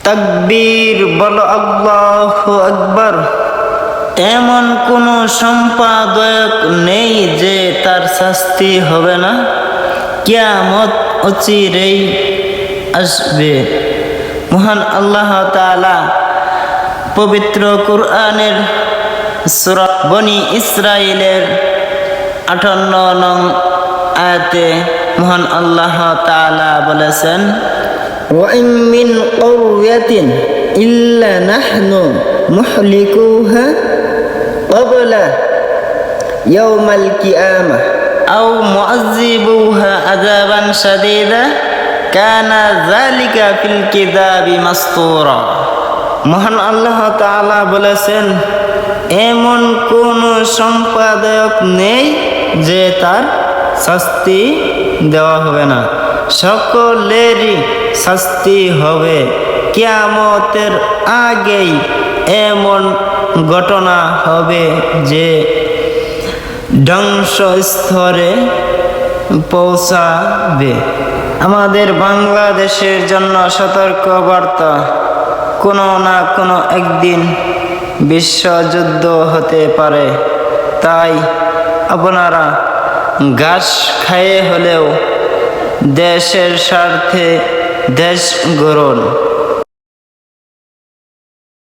তাকবীর, বলো আল্লাহু আকবার। এমন কোনো সম্পাদক নেই যে তার শাস্তি হবে না। কিয়ামত অচিরেই আসবে। মহান আল্লাহ তাআলা পবিত্র কুরআনের সূরা বনি ইসরাঈলের 58 নং আয়াতে মহান আল্লাহ তাআলা বলেছেন, ওয়াইন মিন ক্বরয়াতিন ইল্লা নাহনু মুহলিকুহা ক্বাবলা ইয়াউমাল কিয়ামাহ আও মুআযযিবুহা আযাবান শাদীদা কানা যালিকা ফিল কিতাবি মাসতুরা। মহান আল্লাহ তাআলা বলেছেন, এমন কোন সম্পাদক নেই যে তার শাস্তি দেওয়া হবে না। সকলেরই শাস্তি হবে। কিয়ামতের আগেই এমন ঘটনা হবে যে ধ্বংসস্তরে পৌঁছাবে। আমাদের বাংলাদেশের জন্য সতর্ক বার্তা, কোনো না কোনো একদিন বিশ্বযুদ্ধ হতে পারে। তাই আপনারা ঘাস খেয়ে হলেও দেশের স্বার্থে দেশ গড়ুন।